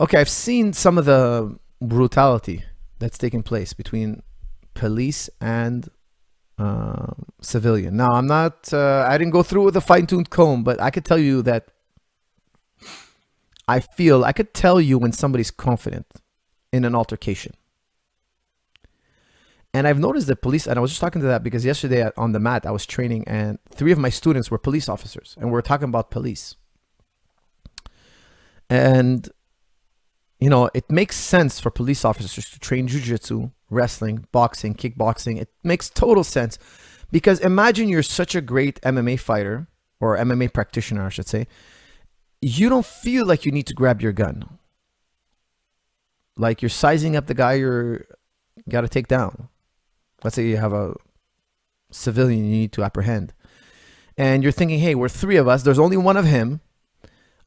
Okay, I've seen some of the brutality that's taking place between police and civilian. Now, I'm not, I didn't go through with a fine-tuned comb, but I could tell you that I could tell you when somebody's confident in an altercation. And I've noticed that police, and I was just talking to that because yesterday on the mat, I was training and 3 of my students were police officers and we're talking about police. And, you know, it makes sense for police officers to train jiu-jitsu, wrestling, boxing, kickboxing. It makes total sense because imagine you're such a great MMA fighter or MMA practitioner, I should say. You don't feel like you need to grab your gun. Like you're sizing up the guy you got to take down. Let's say you have a civilian you need to apprehend. And you're thinking, hey, we're 3 of us. There's only one of him.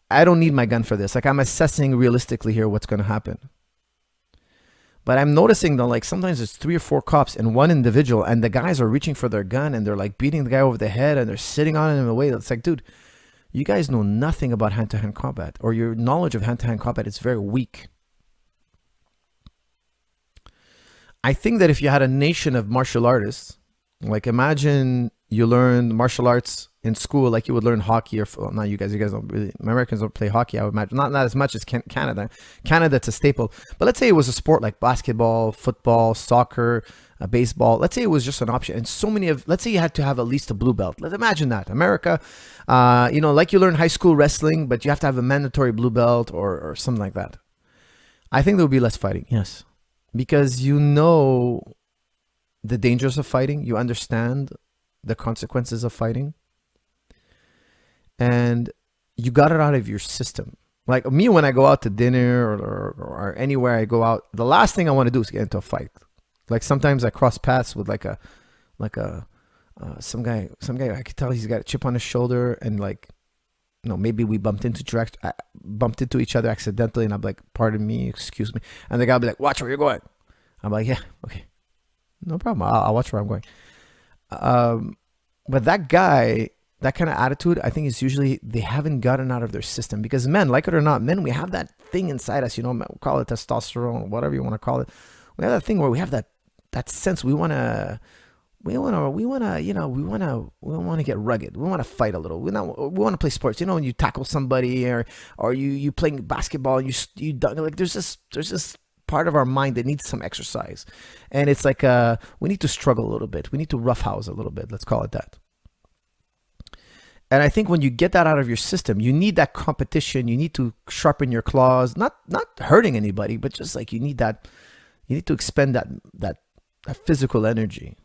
I don't need my gun for this. Like I'm assessing realistically here what's going to happen. But I'm noticing that like sometimes there's 3 or 4 cops and one individual and the guys are reaching for their gun and they're like beating the guy over the head and they're sitting on him in a way that's like, dude, you guys know nothing about hand-to-hand combat, or your knowledge of hand-to-hand combat is very weak. I think that if you had a nation of martial artists, like imagine you learn martial arts in school like you would learn hockey, or well, not you guys don't really, Americans don't play hockey, I would imagine. Not as much as Canada. Canada, it's a staple. But let's say it was a sport like basketball, football, soccer, baseball. Let's say it was just an option. And so many of, let's say you had to have at least a blue belt. Let's imagine that. America, you know, like you learn high school wrestling, but you have to have a mandatory blue belt or something like that. I think there would be less fighting, yes. Because you know the dangers of fighting. You understand the consequences of fighting. And you got it out of your system. Like me, when I go out to dinner or anywhere I go out, the last thing I want to do is get into a fight. Like sometimes I cross paths with some guy I could tell he's got a chip on his shoulder, and like, you know, maybe we bumped into each other accidentally, and I'm like, pardon me, excuse me, and the guy will be like, watch where you're going. I'm like, yeah, okay, no problem, I'll watch where I'm going. But that guy, that kind of attitude, I think is usually they haven't gotten out of their system. Because men, like it or not, men, we have that thing inside us, you know, we call it testosterone, whatever you want to call it. We have that thing where we have that sense we want to get rugged. We want to fight a little. We want to play sports. You know, when you tackle somebody or you playing basketball, you like there's this part of our mind that needs some exercise, and it's like we need to struggle a little bit. We need to roughhouse a little bit. Let's call it that. And I think when you get that out of your system, you need that competition. You need to sharpen your claws, not hurting anybody, but just like you need to expend that physical energy.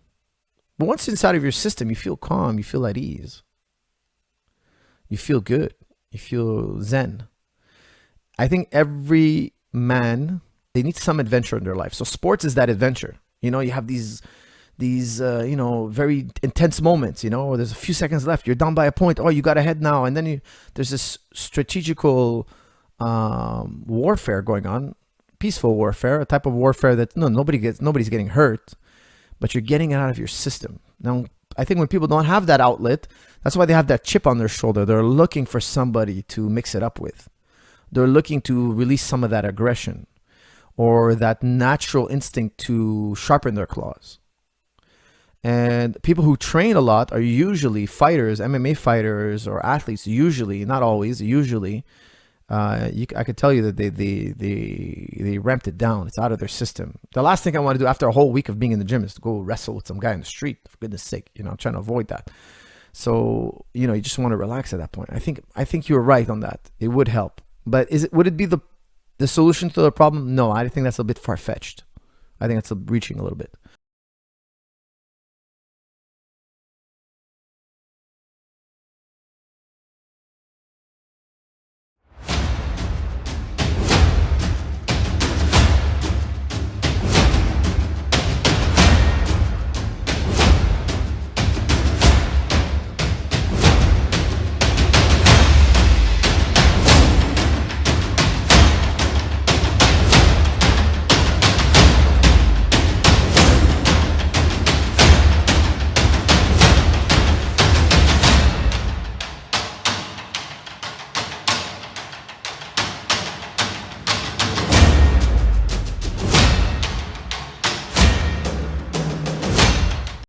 But once inside of your system, you feel calm, you feel at ease. You feel good. You feel zen. I think every man, they need some adventure in their life. So sports is that adventure. You know, you have these you know, very intense moments, you know, where there's a few seconds left. You're down by a point. Oh, you got ahead now. And then there's this strategical warfare going on. Peaceful warfare, a type of warfare that nobody's getting hurt, but you're getting it out of your system. Now, I think when people don't have that outlet, that's why they have that chip on their shoulder. They're looking for somebody to mix it up with. They're looking to release some of that aggression or that natural instinct to sharpen their claws. And people who train a lot are usually fighters, MMA fighters or athletes, usually, not always, usually. I could tell you that they ramped it down. It's out of their system. The last thing I want to do after a whole week of being in the gym is to go wrestle with some guy in the street. For goodness sake, you know, I'm trying to avoid that. So, you know, you just want to relax at that point. I think you're right on that. It would help, but would it be the solution to the problem? No, I think that's a bit far-fetched. I think that's reaching a little bit.